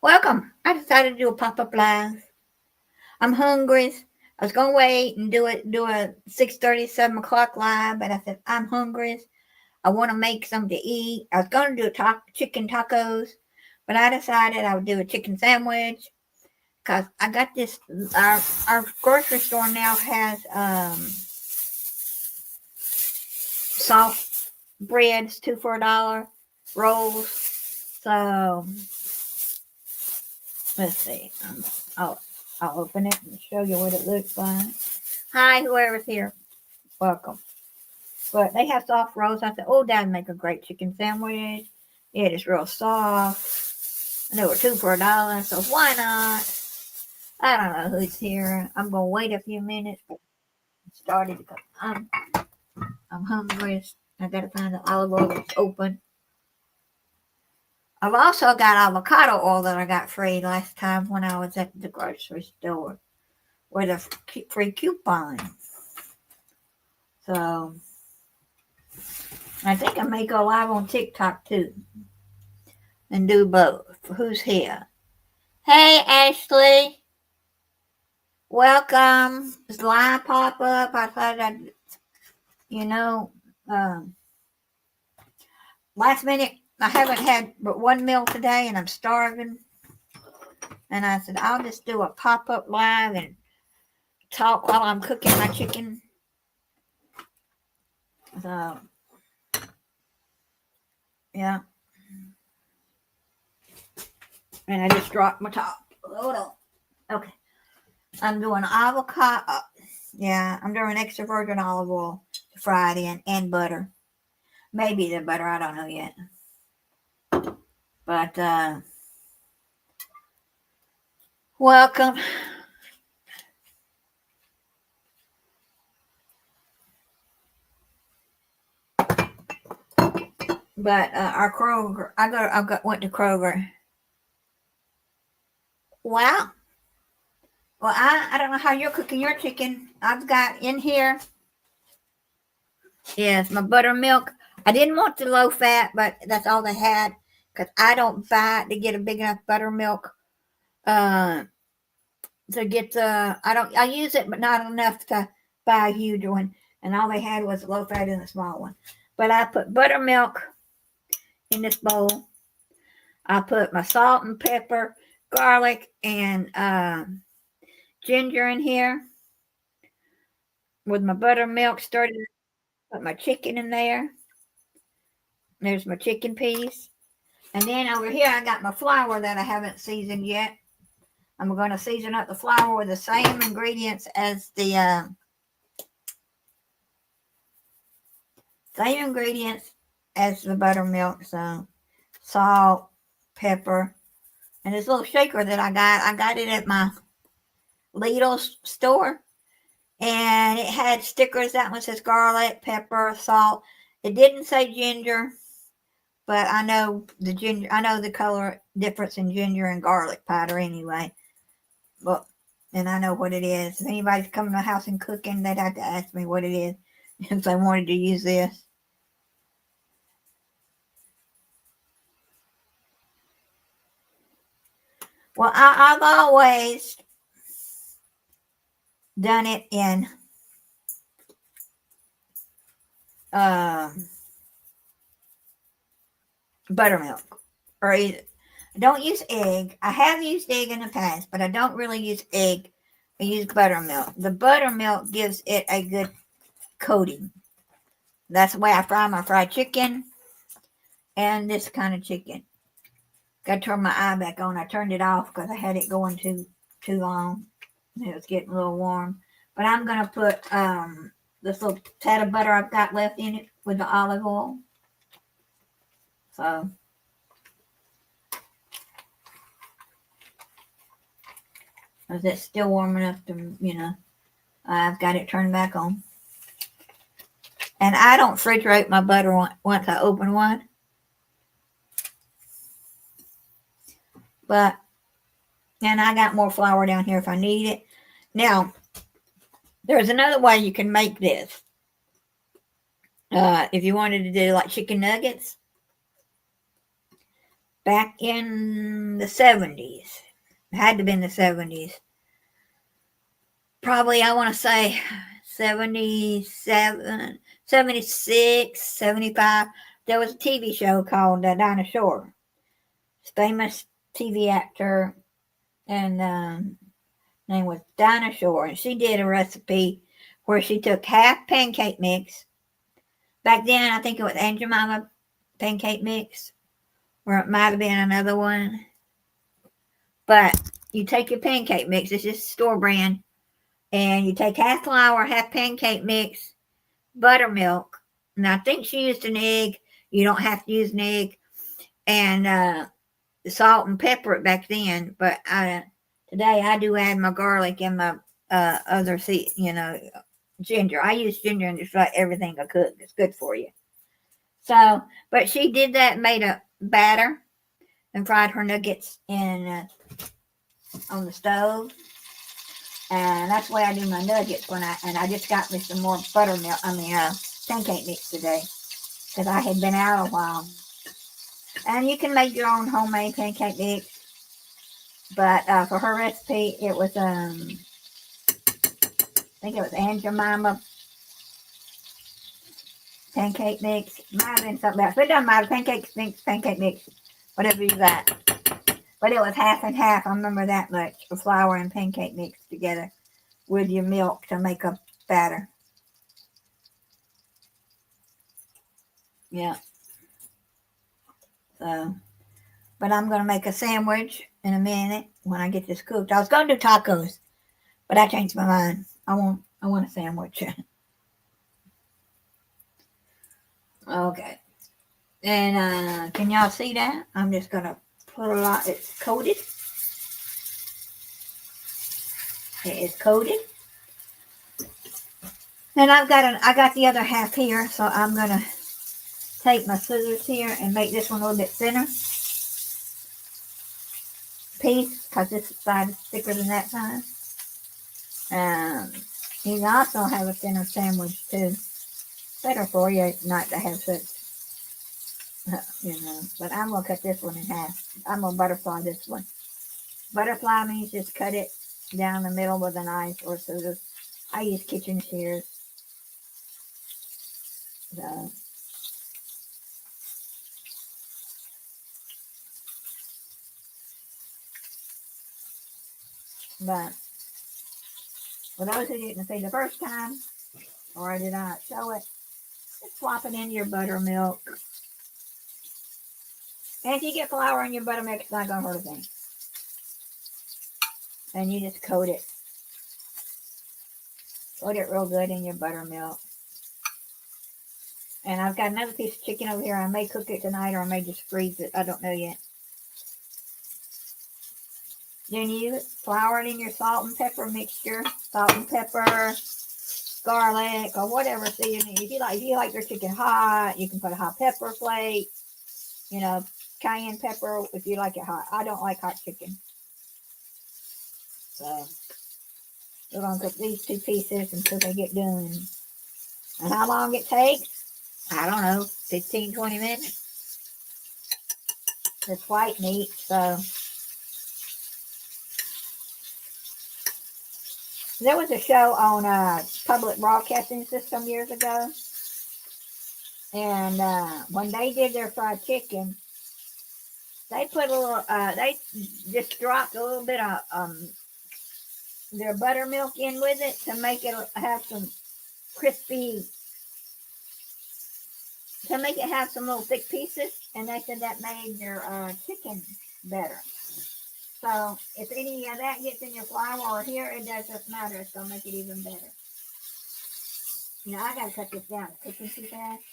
Welcome. I decided to do a pop-up live. I'm hungry. I was gonna wait and do a 6:30, 7 o'clock live, but I said I'm hungry. I want to make something to eat. I was gonna do chicken tacos, but I decided I would do a chicken sandwich because I got this. Our grocery store now has soft breads, 2 for $1 rolls. So let's see. I'll I'll open it and show you what it looks like. Hi, whoever's here. Welcome. But they have soft rolls. I said, oh, that'd make a great chicken sandwich. It is real soft. And they were 2 for $1, so why not? I don't know who's here. I'm gonna wait a few minutes. Started because I'm hungry. I gotta find the olive oil that's open. I've also got avocado oil that I got free last time when I was at the grocery store with a free coupon. So I think I may go live on TikTok too and do both. Who's here? Hey, Ashley. Welcome. This live pop up. I thought I'd, you know, um, last minute. I haven't had but one meal today and I'm starving. And I said, I'll just do a pop up live and talk while I'm cooking my chicken. So, yeah. And I just dropped my top. Hold on. Okay. I'm doing avocado. Yeah, I'm doing extra virgin olive oil fried in and butter. Maybe the butter, I don't know yet. But welcome. But our Kroger, went to Kroger. Wow. Well, I don't know how you're cooking your chicken. I've got in here. Yes, my buttermilk. I didn't want the low fat, but that's all they had because I don't buy it to get a big enough buttermilk. Uh, to get the I use it, but not enough to buy a huge one. And all they had was low fat in the small one. But I put buttermilk in this bowl. I put my salt and pepper, garlic, and ginger in here with my buttermilk. Started put my chicken in there. There's my chicken piece. And then over here I got my flour that I haven't seasoned yet. I'm going to season up the flour with the same ingredients as the buttermilk. So salt, pepper, and this little shaker that I got it at my Lidl store. And it had stickers. That one says garlic, pepper, salt. It didn't say ginger, but I know the ginger. I know the color difference in ginger and garlic powder anyway. But and I know what it is. If anybody's coming to the house and cooking, they'd have to ask me what it is if they wanted to use this. Well, I've always done it in buttermilk or either. I don't use egg. I have used egg in the past, but I don't really use egg. I use buttermilk. The buttermilk gives it a good coating. That's the way I fry my fried chicken and this kind of chicken. Got to turn my eye back on. I turned it off because I had it going too long. It was getting a little warm. But I'm gonna put this little tad of butter I've got left in it with the olive oil. So is it still warm enough to, I've got it turned back on. And I don't refrigerate my butter once I open one. But, and I got more flour down here if I need it. Now, there's another way you can make this. If you wanted to do like chicken nuggets. back in the 70s. It had to have been the 70s. Probably, I want to say 77, 76, 75. There was a TV show called Dinah Shore. Famous TV actor, and name was Dinah Shore. And she did a recipe where she took half pancake mix. Back then, I think it was Aunt Jemima pancake mix, or it might have been another one. But you take your pancake mix, it's just store brand, and you take half flour, half pancake mix, buttermilk. And I think she used an egg. You don't have to use an egg. And salt and pepper it back then. But today I do add my garlic and my other ginger. I use ginger in just like everything I cook. It's good for you. So, but she did that, made a batter, and fried her nuggets in on the stove. And that's the way I do my nuggets I just got me some more pancake mix today because I had been out a while. And you can make your own homemade pancake mix. But for her recipe, it was I think it was Aunt Jemima pancake mix. Might have been something else. But it doesn't matter. Pancake mix, whatever you got. But it was half and half. I remember that much. The flour and pancake mix together with your milk to make a batter. Yeah. So, but I'm going to make a sandwich in a minute when I get this cooked. I was going to do tacos, but I changed my mind. I want a sandwich. Okay. And can y'all see that? I'm just going to put a lot. It's coated. It is coated. And I got the other half here, so I'm going to take my scissors here and make this one a little bit thinner piece because this side is thicker than that side. You can also have a thinner sandwich too. Better for you not to have such, But I'm going to cut this one in half. I'm going to butterfly this one. Butterfly means just cut it down the middle with a knife or scissors. I use kitchen shears. So, but for those who didn't see the first time, or did I show it, just swap it into your buttermilk. And if you get flour in your buttermilk, it's not going to hurt a thing. And you just coat it. Coat it real good in your buttermilk. And I've got another piece of chicken over here. I may cook it tonight or I may just freeze it. I don't know yet. Then you flour it in your salt and pepper mixture. Salt and pepper, garlic, or whatever seasoning. If you like your chicken hot, you can put a hot pepper flake. Cayenne pepper if you like it hot. I don't like hot chicken. So we're going to cook these two pieces until they get done. And how long it takes? I don't know, 15, 20 minutes. It's white meat, so. There was a show on public broadcasting system years ago. And when they did their fried chicken, they put a little, they just dropped a little bit of their buttermilk in with it to make it have some crispy, to make it have some little thick pieces. And they said that made their chicken better. So if any of that gets in your flour or here, it doesn't matter. It's going to make it even better. I got to cut this down. It's cooking too fast.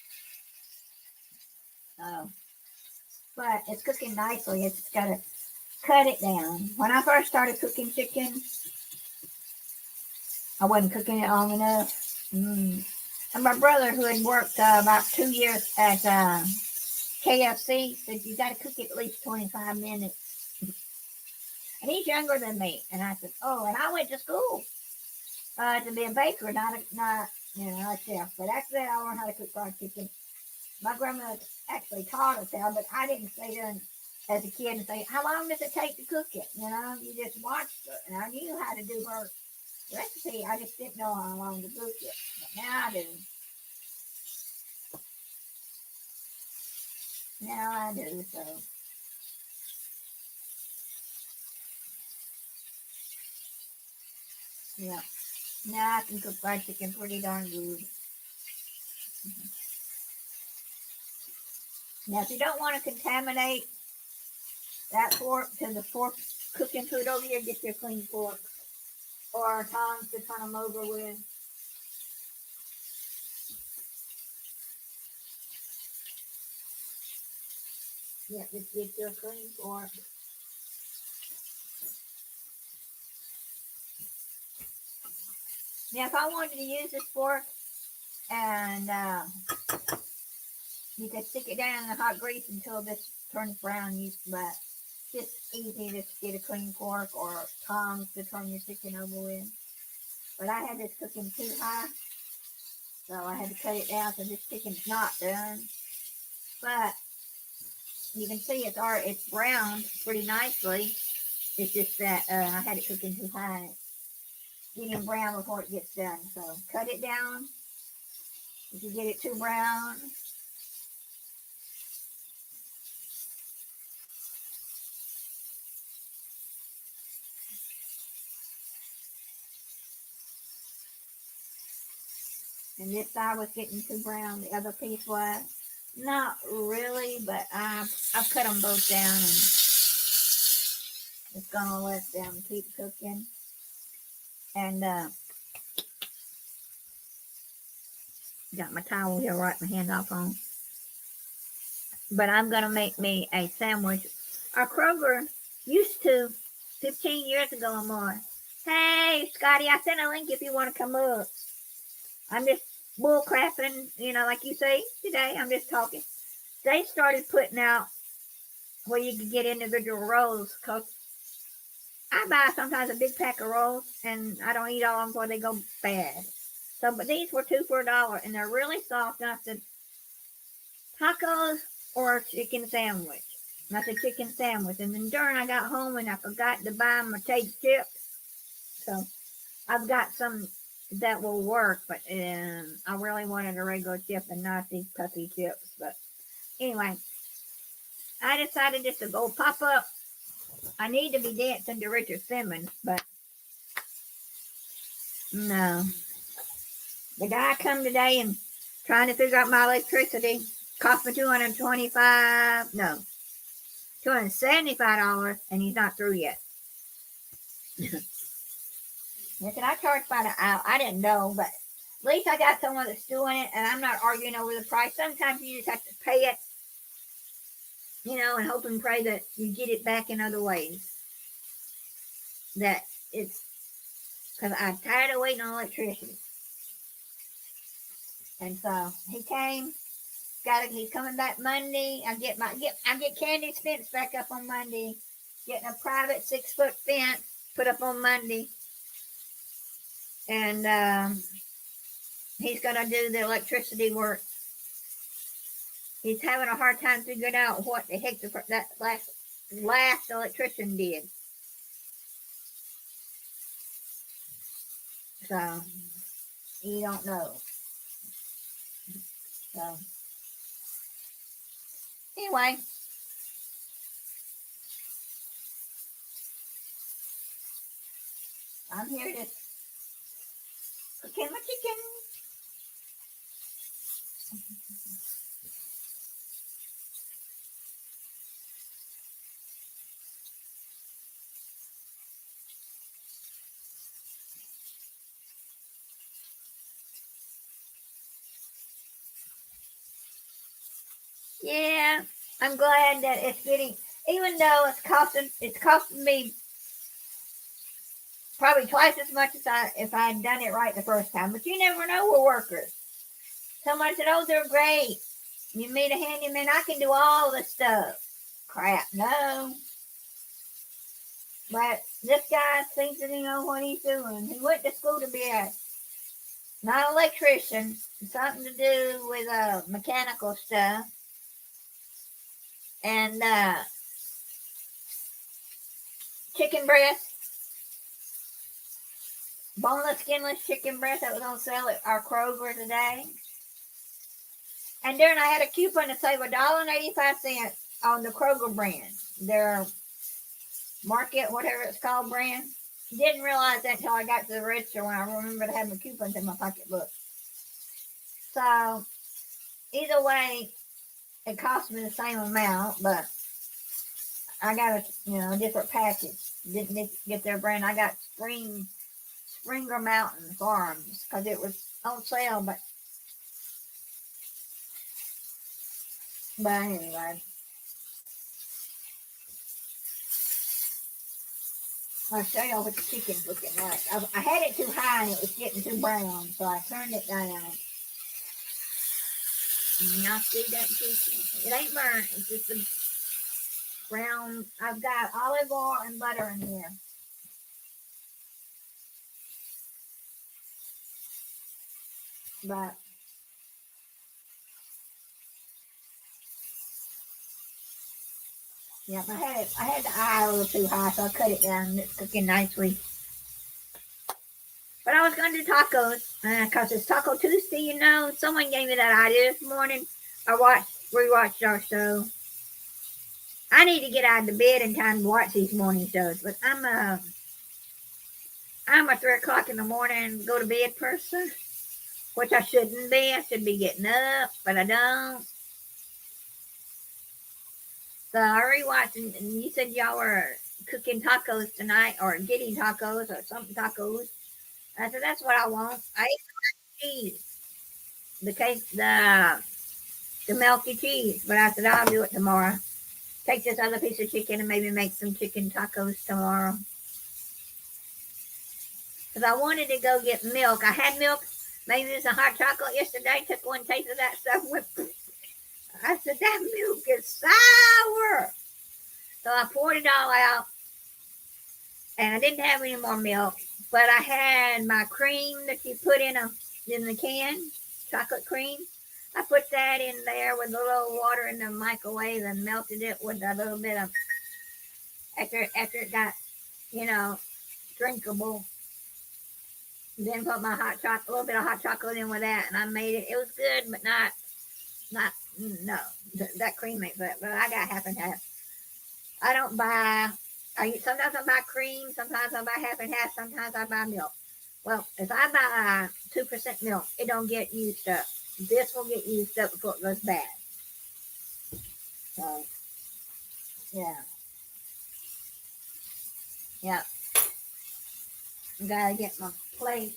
But it's cooking nicely. It's just got to cut it down. When I first started cooking chicken, I wasn't cooking it long enough. And my brother, who had worked about 2 years at KFC, said, you got to cook it at least 25 minutes. And he's younger than me. And I said, and I went to school to be a baker, not a chef. But after that, I learned how to cook fried chicken. My grandma actually taught us how, but I didn't stay there as a kid and say, how long does it take to cook it? You know, you just watched her. And I knew how to do her recipe. I just didn't know how long to cook it. But now I do. Now I do, so. Yeah. Now I can cook fried chicken pretty darn good. Now, if you don't want to contaminate that fork to the fork cooking food over here, get your clean fork or tongs to turn them over with. Yeah, just get your clean fork. Now, if I wanted to use this fork and you could stick it down in the hot grease until this turns brown, but just easy to get a clean fork or tongs to turn your chicken over with. But I had this cooking too high, so I had to cut it down so this chicken's not done. But you can see it's browned pretty nicely. It's just that I had it cooking too high. Getting brown before it gets done. So cut it down if you get it too brown. And this side was getting too brown. The other piece was not really, but I've cut them both down and just gonna let them keep cooking. And got my towel here, wipe my hand off on. But I'm gonna make me a sandwich. Our Kroger used to 15 years ago or more. Hey, Scotty, I sent a link if you want to come up. I'm just bull crapping, like you say today. I'm just talking. They started putting out where you could get individual rolls because I buy sometimes a big pack of rolls and I don't eat all of them before they go bad. So, but these were 2 for $1 and they're really soft. And I said, tacos or chicken sandwich. And I said, chicken sandwich. And then during I got home and I forgot to buy my taste chips. So I've got some that will work, but I really wanted a regular chip and not these puffy chips. But anyway, I decided just to go pop up. I need to be dancing to Richard Simmons, but no. The guy come today and trying to figure out my electricity cost me $275, and he's not through yet. I said, I charge by the hour. I didn't know, but at least I got someone that's doing it, and I'm not arguing over the price. Sometimes you just have to pay it, and hope and pray that you get it back in other ways. That it's because I'm tired of waiting on electricity. And so he came. He's coming back Monday. I get Candy's fence back up on Monday. Getting a private 6-foot fence put up on Monday. And he's gonna do the electricity work. He's having a hard time figuring out what the heck that last electrician did. So he don't know. So anyway, I'm here to cook my chicken. Yeah, I'm glad that it's getting, even though it's costing me probably twice as much as if I had done it right the first time. But you never know with workers. Somebody said, "Oh, they're great. You meet a handyman, I can do all the stuff." Crap, no. But this guy thinks that he knows what he's doing. He went to school to be not an electrician, something to do with mechanical stuff. And chicken breast, boneless, skinless chicken breast that was on sale at our Kroger today. And then I had a coupon to save $1.85 on the Kroger brand, their market, whatever it's called, brand. Didn't realize that until I got to the register when I remembered to have my coupons in my pocketbook. So either way, it cost me the same amount, but I got a different package. Didn't get their brand. I got Springer Mountain Farms because it was on sale. But anyway, I'll show you what the chicken's looking like. I had it too high and it was getting too brown, so I turned it down. And y'all see that chicken? It ain't burnt. It's just a brown. I've got olive oil and butter in here. But yeah, I had the eye a little too high, so I cut it down and it's cooking nicely. But I was going to do tacos because it's Taco Tuesday, you know. Someone gave me that idea this morning. I rewatched our show. I need to get out of the bed in time to watch these morning shows, but I'm a 3 o'clock in the morning go to bed person, which I shouldn't be. I should be getting up, but I don't. So I rewatched, and you said y'all were cooking tacos tonight, or getting tacos, or something tacos. I said that's what I want. I ate cheese, the melty cheese, but I said I'll do it tomorrow. Take this other piece of chicken and maybe make some chicken tacos tomorrow. Because I wanted to go get milk. I had milk, maybe it was a hot chocolate yesterday. Took one taste of that stuff. I said, that milk is sour. So I poured it all out. And I didn't have any more milk. But I had my cream that you put in the can, chocolate cream. I put that in there with a little water in the microwave and melted it with a little bit of, after it got, drinkable. Then put my hot chocolate, a little bit of hot chocolate in with that, and I made it. It was good, but not, no, that cream ain't good. But I got half and half. I don't buy, sometimes I buy cream, sometimes I buy half and half, sometimes I buy milk. Well, if I buy 2% milk, it don't get used up. This will get used up before it goes bad. So, yeah. Yeah. I gotta get my plate.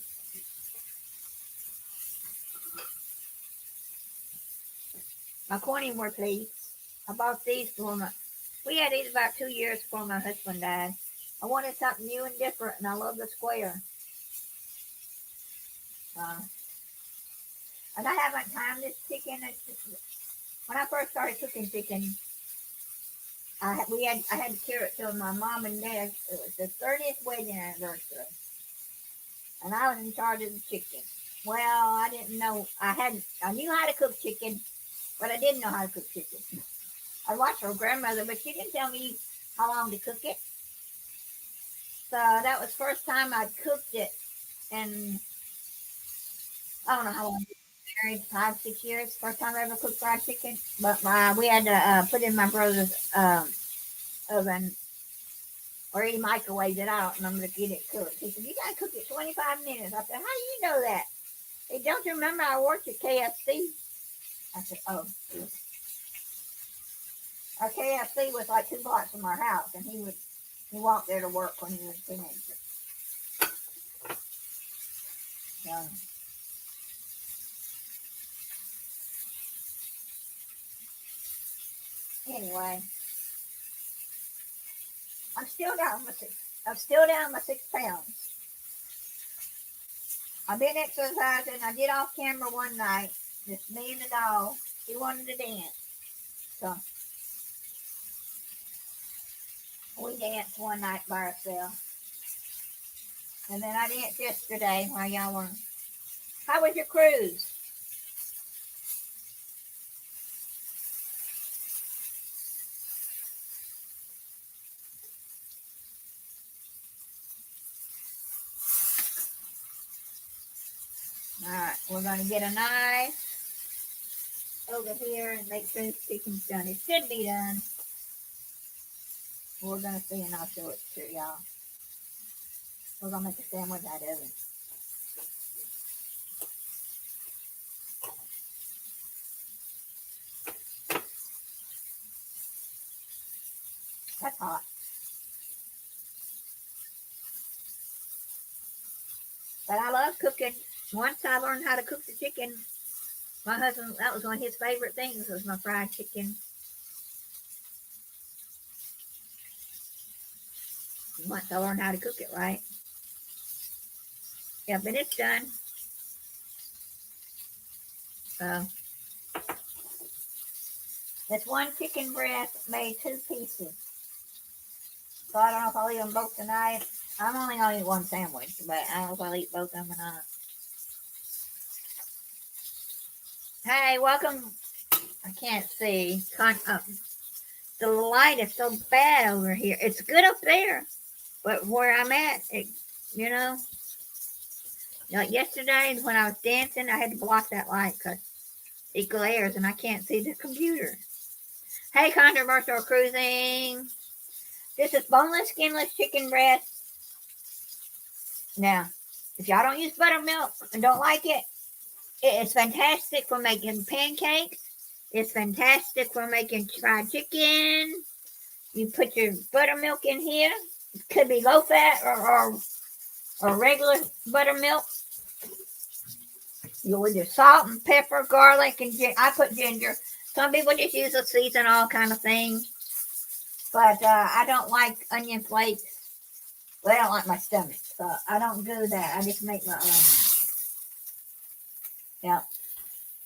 My corning board plates. I bought these we had these about 2 years before my husband died. I wanted something new and different, and I love the square. And I haven't timed this chicken. When I first started cooking chicken, I had to carry it to my mom and dad. It was the 30th wedding anniversary, and I was in charge of the chicken. Well, I didn't know. I knew how to cook chicken, but I didn't know how to cook chicken. I watched her grandmother, but she didn't tell me how long to cook it. So that was the first time I cooked it, and I don't know how long. Married 5, 6 years. First time I ever cooked fried chicken, but we had to put in my brother's oven or he microwaved it out, and I'm gonna get it cooked. He said, "You gotta cook it 25 minutes." I said, "How do you know that?" He, "Don't you remember I worked at KFC?" I said, "Oh." Our KFC was like 2 blocks from our house, and he walked there to work when he was a teenager. So, anyway, I'm still down my 6 pounds. I've been exercising. I did off camera one night, just me and the dog. He wanted to dance, so we danced one night by ourselves. And then I danced yesterday while y'all were. How was your cruise? We're going to get a knife over here and make sure this chicken's done. It should be done. We're going to see, and I'll show it to y'all. We're going to make a sandwich out of it. That's hot. But I love cooking. Once I learned how to cook the chicken, my husband, that was one of his favorite things, was my fried chicken. Once I learned how to cook it right. Yeah, but it's done. So, this one chicken breast made 2 pieces. So I don't know if I'll eat them both tonight. I'm only going to eat one sandwich, but I don't know if I'll eat both of them or not. Hey, welcome. I can't see. The light is so bad over here. It's good up there, but where I'm at, like yesterday when I was dancing, I had to block that light because it glares and I can't see the computer. Hey, Controversial Cruising. This is boneless, skinless chicken breast. Now, if y'all don't use buttermilk and don't like it, it's fantastic for making pancakes. It's fantastic for making fried chicken. You put your buttermilk in here. It could be low fat or regular buttermilk. You with your salt and pepper, garlic, and I put ginger. Some people just use a season, all kind of things. But I don't like onion flakes. Well, I don't like my stomach, so I don't do that. I just make my own. Yeah.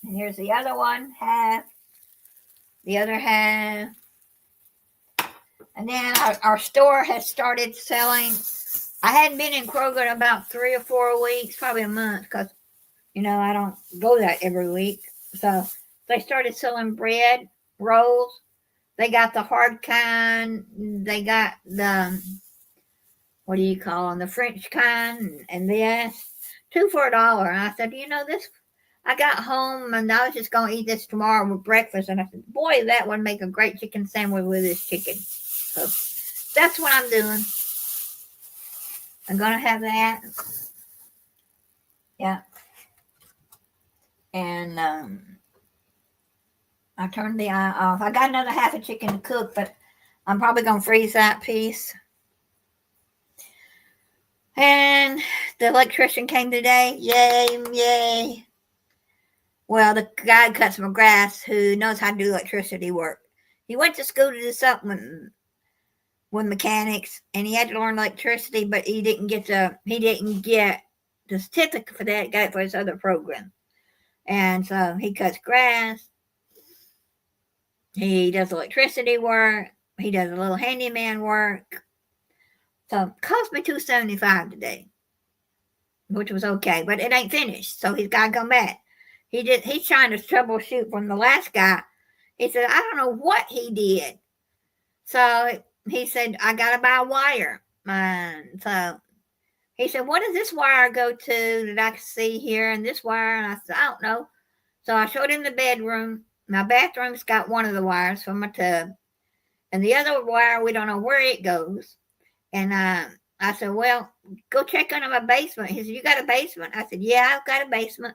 And here's the other one, half. The other half. And then our store has started selling. I hadn't been in Kroger in about 3 or 4 weeks, probably a month, because, I don't go that every week. So they started selling bread, rolls. They got the hard kind. They got the, what do you call them, the French kind. And they asked 2 for $1. And I said, this, I got home and I was just going to eat this tomorrow with breakfast. And I said, boy, that would make a great chicken sandwich with this chicken. So that's what I'm doing. I'm going to have that. Yeah. And I turned the eye off. I got another half a chicken to cook, but I'm probably going to freeze that piece. And the electrician came today. Yay, yay. Well, the guy cuts my grass who knows how to do electricity work. He went to school to do something with mechanics, and he had to learn electricity, but he didn't get the certificate for that. He got it for his other program. And so he cuts grass. He does electricity work. He does a little handyman work. So it cost me $275 today, which was okay, but it ain't finished. So he's got to come back. He's trying to troubleshoot from the last guy. He said, I don't know what he did. So he said, I got to buy a wire. So he said, what does this wire go to that I can see here? And this wire? And I said, I don't know. So I showed him the bedroom. My bathroom's got one of the wires from my tub. And the other wire, we don't know where it goes. And I said, well, go check under my basement. He said, you got a basement? I said, yeah, I've got a basement.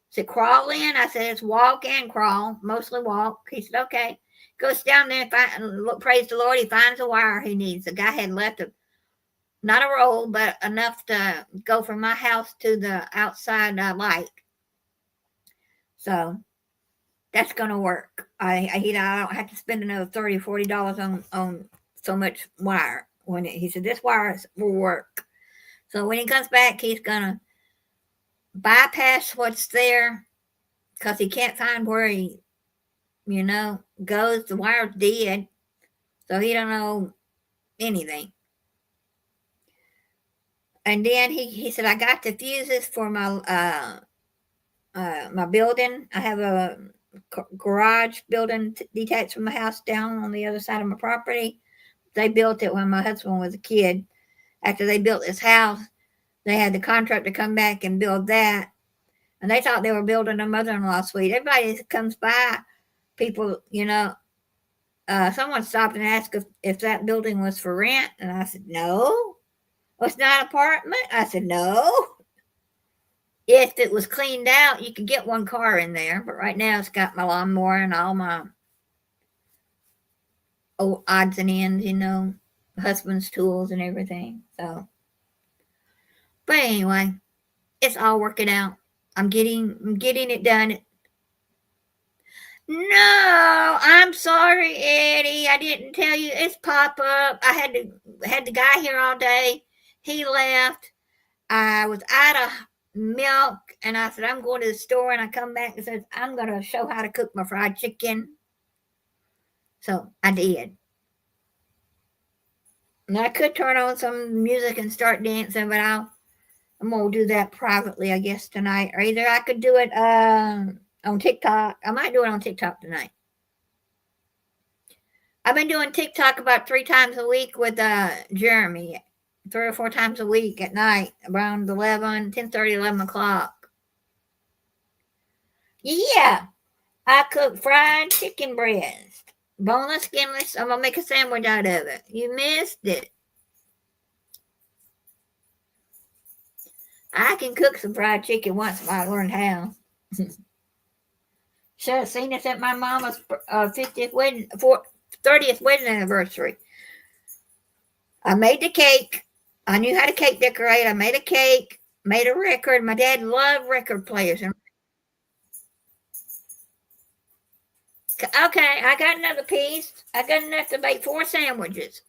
He said, crawl in? I said, it's walk and crawl, mostly walk. He said, okay. Goes down there and praise the Lord, he finds a wire he needs. The guy had left not a roll, but enough to go from my house to the outside light. So that's going to work. I don't have to spend another $30 or $40 on so much wire. He said, this wire will work. So when he comes back, he's going to bypass what's there because he can't find where he, goes. The wire's dead. So he don't know anything. And then he said, I got the fuses for my my building. I have a garage building detached from my house down on the other side of my property. They built it when my husband was a kid. After they built this house, they had the contractor come back and build that. And they thought they were building a mother-in-law suite. Everybody that comes by, people, someone stopped and asked if that building was for rent. And I said, no. Well, it's not an apartment? I said, no. If it was cleaned out, you could get one car in there. But right now it's got my lawnmower and all my odds and ends, husband's tools and everything. So, but anyway, it's all working out. I'm getting it done. No, I'm sorry, Eddie. I didn't tell you. It's pop up. I had the guy here all day. He left. I was out of milk, and I said I'm going to the store. And I come back and says I'm going to show how to cook my fried chicken. So I did. And I could turn on some music and start dancing, but I'm going to do that privately, I guess, tonight. Or either I could do it on TikTok. I might do it on TikTok tonight. I've been doing TikTok about 3 times a week with Jeremy. 3 or 4 times a week at night, around 10:30, 11 o'clock. Yeah, I cook fried chicken breast. Boneless, skinless. I'm going to make a sandwich out of it. You missed it. I can cook some fried chicken once I learned how. Should have seen us at my mama's 30th wedding anniversary. I made the cake. I knew how to cake decorate. I made a cake, made a record. My dad loved record players. Okay, I got another piece. I got enough to make 4 sandwiches.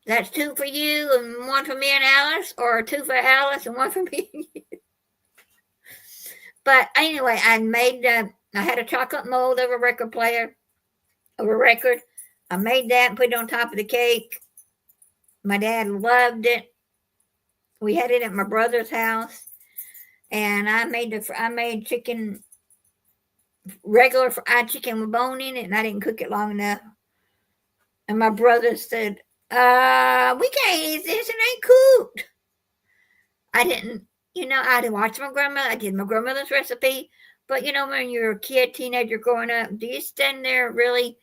That's 2 for you and 1 for me and Alice, or 2 for Alice and 1 for me. But anyway, I had a chocolate mold of a record player, of a record. I made that and put it on top of the cake. My dad loved it. We had it at my brother's house, and I made chicken, regular fried chicken with bone in it, and I didn't cook it long enough. And my brother said, "We can't eat this. It ain't cooked." I didn't, I had watched my grandmother. I did my grandmother's recipe, but when you're a kid, teenager, growing up, do you stand there really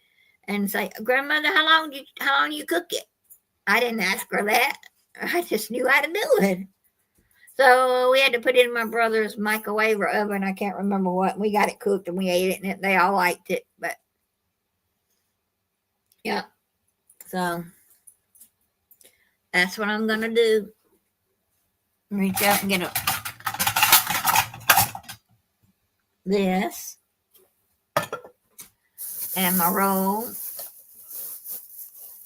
and say, "Grandmother, how long do you cook it?" I didn't ask her that. I just knew how to do it. So we had to put it in my brother's microwave or oven. I can't remember what. We got it cooked and we ate it, and they all liked it. But yeah, so that's what I'm gonna do. Reach out and get this and my roll.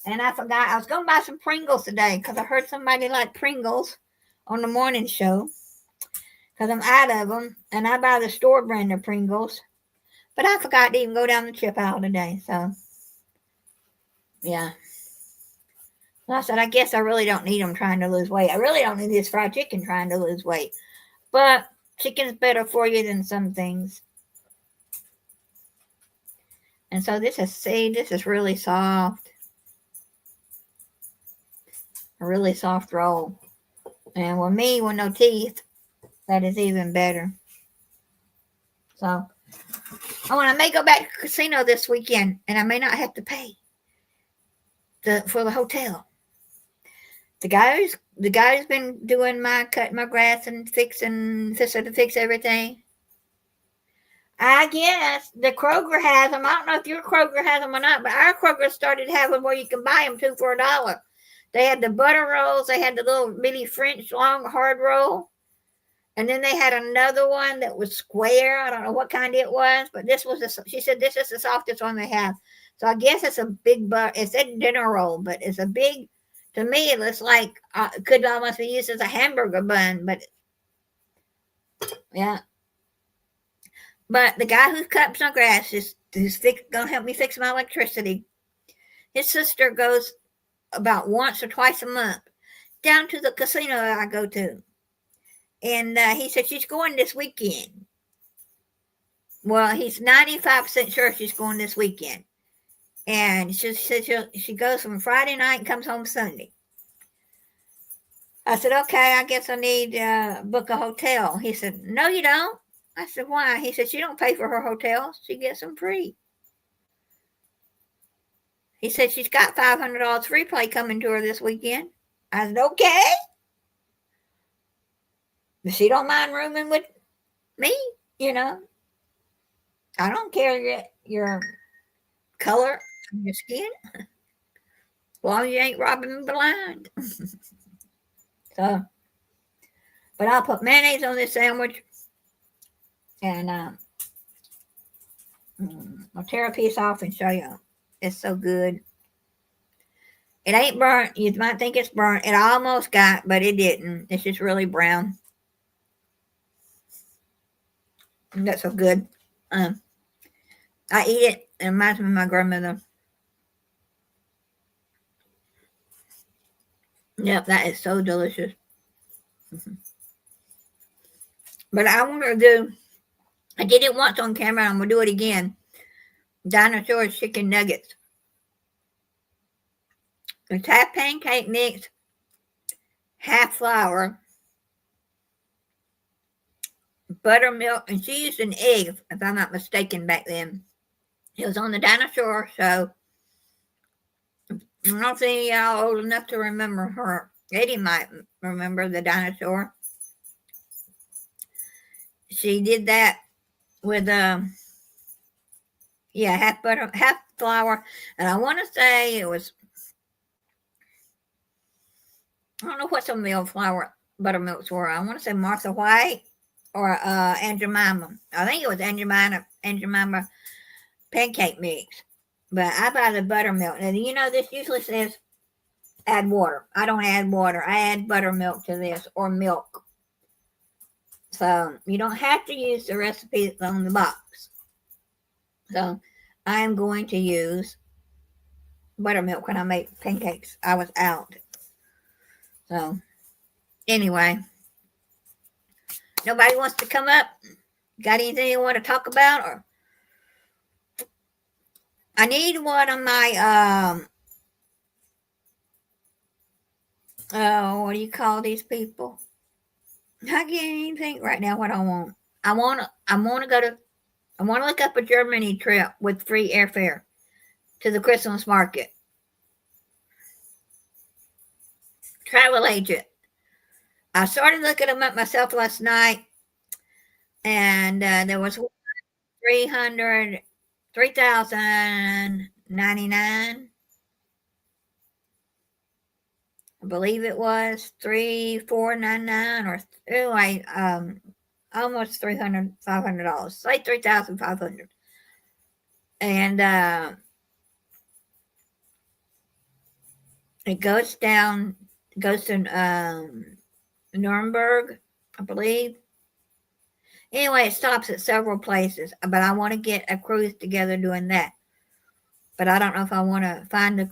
And I forgot, I was going to buy some Pringles today because I heard somebody like Pringles on the morning show, because I'm out of them, and I buy the store brand of Pringles. But I forgot to even go down the chip aisle today, so yeah. And I said, I guess I really don't need them trying to lose weight. I really don't need this fried chicken trying to lose weight. But chicken's better for you than some things. And so this is really soft. A really soft roll. And with me, with no teeth, that is even better. So, I may go back to the casino this weekend, and I may not have to pay for the hotel. The guy who's been doing cutting my grass and fix everything. I guess the Kroger has them. I don't know if your Kroger has them or not, but our Kroger started having where you can buy them 2 for $1. They had the butter rolls. They had the little bitty French long hard roll. And then they had another one that was square. I don't know what kind it was, but she said this is the softest one they have. So I guess it's a big it's a dinner roll, but it's a big, to me it looks like it could almost be used as a hamburger bun, but yeah. But the guy who cuts my grass who's going to help me fix my electricity, his sister goes about once or twice a month down to the casino that I go to. And he said she's going this weekend. Well, he's 95% sure she's going this weekend. And she said she goes from Friday night and comes home Sunday. I said, okay, I guess I need to book a hotel. He said, no, you don't. I said, why? He said, she don't pay for her hotels. She gets them free. He said, she's got $500 free play coming to her this weekend. I said, okay. But she don't mind rooming with me, you know. I don't care your color, your skin, as long as you ain't robbing me blind. So, but I'll put mayonnaise on this sandwich, and I'll tear a piece off and show you. It's so good. It ain't burnt. You might think it's burnt. It almost got, but it didn't. It's just really brown. That's so good. I eat it. It reminds me of my grandmother. Yep, that is so delicious. But I want to do, I did it once on camera. I'm going to do it again. Dinosaur chicken nuggets. It's half pancake mix, half flour, buttermilk, and she used an egg, if I'm not mistaken, back then. It was on the dinosaur, so I don't think y'all old enough to remember her. Eddie might remember the dinosaur. She did that with half butter, half flour, and I want to say it was, I don't know what some of the old flour buttermilks were. I want to say Martha White or Aunt Jemima. I think it was Aunt Jemima pancake mix. But I buy the buttermilk. And you know, this usually says add water. I don't add water. I add buttermilk to this, or milk. So you don't have to use the recipe that's on the box. So I am going to use buttermilk when I make pancakes. I was out. So anyway, nobody wants to come up? Got anything you want to talk about? Or I need one of my what do you call these people? I can't even think right now what I want. I want to look up a Germany trip with free airfare to the Christmas market. Travel agent. I started looking them up myself last night, and there was 3,099. I believe it was 3,499 or anyway, almost $500. Say 3,500. And it goes to Nuremberg, I believe. Anyway, it stops at several places, but I want to get a cruise together doing that. But I don't know if I want to find it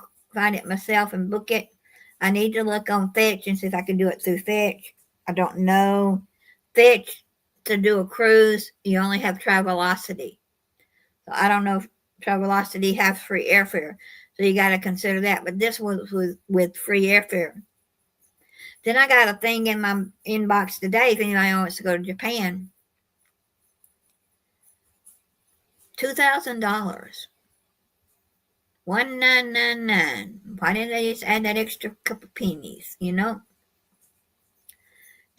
myself and book it. I need to look on Fetch and see if I can do it through Fetch. I don't know. Fetch, to do a cruise, you only have Travelocity. So I don't know if Travelocity has free airfare. So you got to consider that. But this was with free airfare. Then I got a thing in my inbox today if anybody wants to go to Japan. $2,000. 1,999. Why didn't they just add that extra couple pennies, to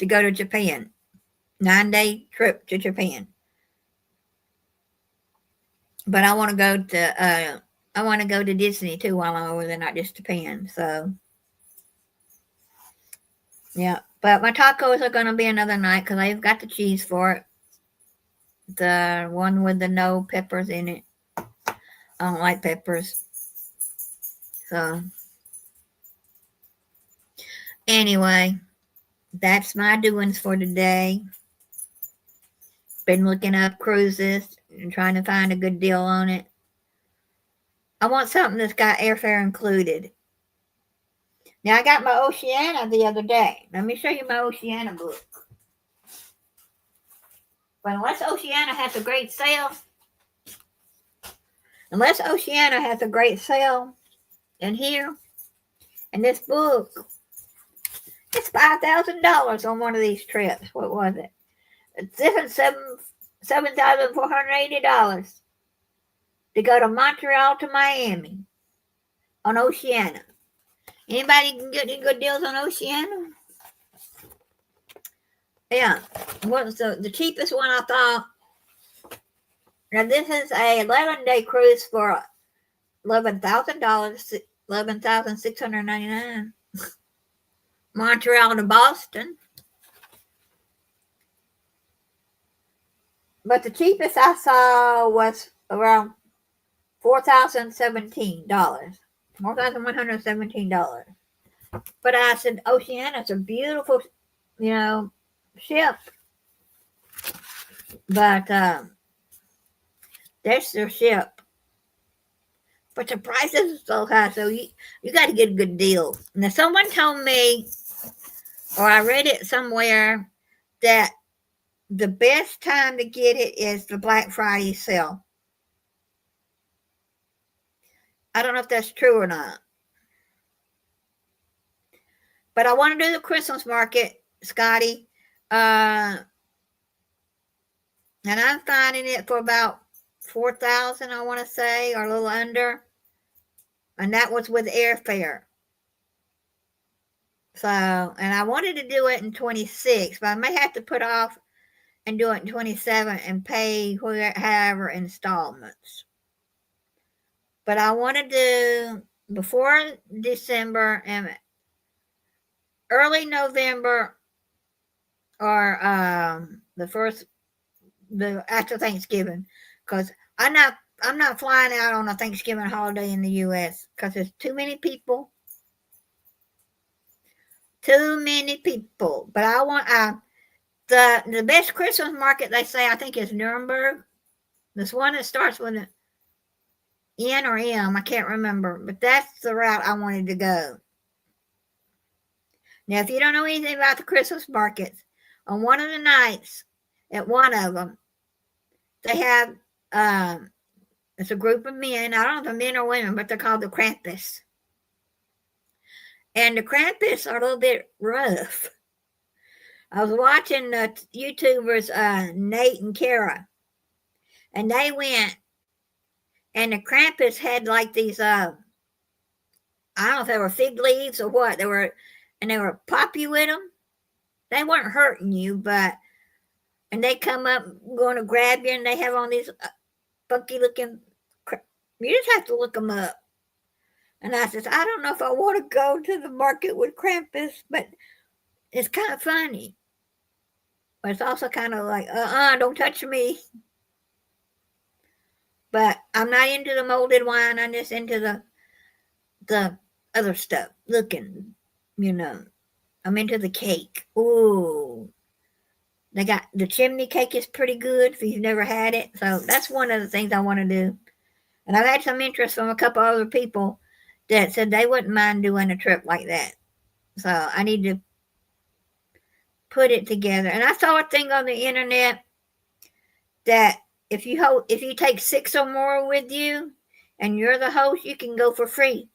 go to Japan? 9-day trip to Japan. But I want to go to Disney too while I'm over there, not just Japan. So yeah. But my tacos are gonna be another night because I've got the cheese for it. The one with the no peppers in it. I don't like peppers. So anyway, that's my doings for today. Been looking up cruises and trying to find a good deal on it. I want something that's got airfare included. Now, I got my Oceania the other day. Let me show you my Oceania book. But unless Oceania has a great sale in here, and this book, it's almost $5,000 on one of these trips. What was it? It's different $7,480 to go to Montreal to Miami on Oceania. Anybody can get any good deals on Oceania? Yeah. What was the cheapest one I thought? Now this is a 11-day cruise for $11,000, $11,699. Montreal to Boston. But the cheapest I saw was around $4,017. $4,117. But I said, Oceania's a beautiful, ship. But that's their ship. But the prices are so high, so you got to get a good deal. Now, someone told me, or I read it somewhere, that the best time to get it is the Black Friday sale. I don't know if that's true or not. But I want to do the Christmas market, Scotty. And I'm finding it for about $4,000, I want to say, or a little under. And that was with airfare. So, and I wanted to do it in 26, but I may have to put off and do it in 27 and pay however installments. But I want to do before December and early November, or after Thanksgiving, because I'm not flying out on a Thanksgiving holiday in the U.S. because there's too many people. But I want the best Christmas market, they say, I think, is Nuremberg. This one that starts with an N or M, I can't remember, but that's the route I wanted to go. Now, if you don't know anything about the Christmas markets, on one of the nights at one of them, they have it's a group of men. I don't know if they're men or women, but they're called the Krampus. And the Krampus are a little bit rough. I was watching the YouTubers Nate and Kara, and they went, and the Krampus had like these I don't know if they were fig leaves or what. They were pop you with them. They weren't hurting you, and they come up going to grab you, and they have on these funky looking. You just have to look them up. And I said, I don't know if I want to go to the market with Krampus, but it's kind of funny. But it's also kind of like, don't touch me. But I'm not into the molded wine. I'm just into the other stuff. Looking, I'm into the cake. Ooh. They got the chimney cake is pretty good if you've never had it. So that's one of the things I want to do. And I've had some interest from a couple other people that said they wouldn't mind doing a trip like that. So I need to put it together. And I saw a thing on the internet that if you take 6 or more with you and you're the host, you can go for free.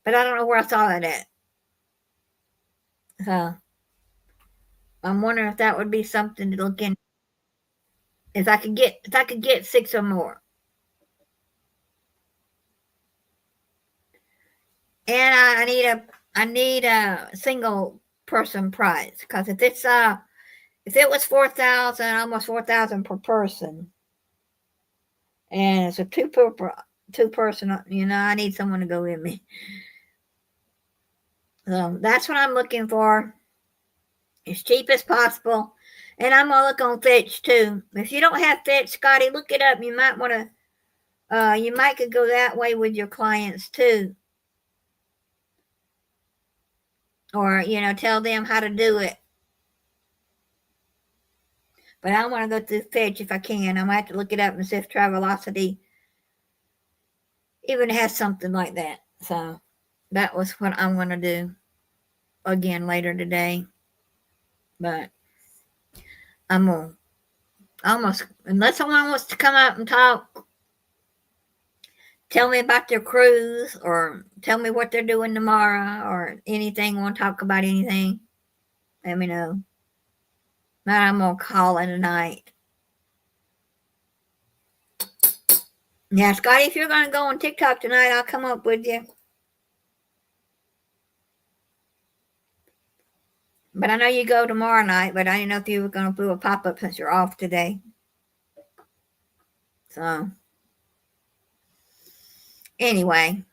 But I don't know where I saw that at. So I'm wondering if that would be something to look into. If I could get 6 or more. And I need a single person price, because if it was 4,000, almost 4,000 per person, and it's a two person, I need someone to go with me. So that's what I'm looking for, as cheap as possible. And I'm gonna look on Fetch too. If you don't have Fetch, Scotty, look it up. You might want to. You might could go that way with your clients too. Or, tell them how to do it. But I want to go through Fetch if I can. I might have to look it up and see if Travelocity even has something like that. So that was what I'm going to do again later today. But I'm going to almost, unless someone wants to come up and talk, tell me about their cruise, or tell me what they're doing tomorrow, or anything, want to talk about anything, let me know. Now I'm going to call it a night. Yeah, Scotty, if you're going to go on TikTok tonight, I'll come up with you. But I know you go tomorrow night, but I didn't know if you were going to do a pop-up since you're off today. So, anyway.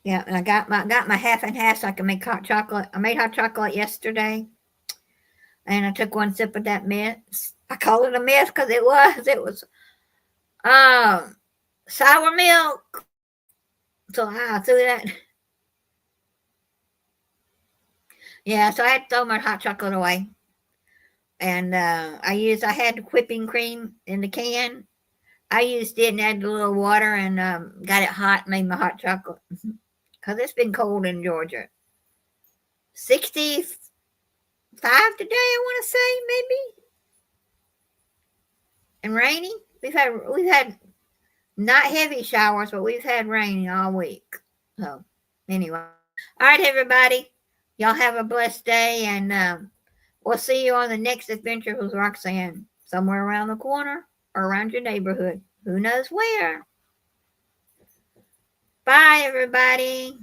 Yeah, and I got my half and half so I can make hot chocolate. I made hot chocolate yesterday. And I took one sip of that mess. I call it a mess because it was sour milk. So I threw that. Yeah, so I had to throw my hot chocolate away. And I had whipping cream in the can. I used it and added a little water and got it hot, made my hot chocolate. Because it's been cold in Georgia. 65 today, I want to say, maybe. And rainy. We've had not heavy showers, but we've had rain all week. So anyway. All right, everybody. Y'all have a blessed day, and we'll see you on the next adventure with Roxanne. Somewhere around the corner or around your neighborhood. Who knows where? Bye, everybody.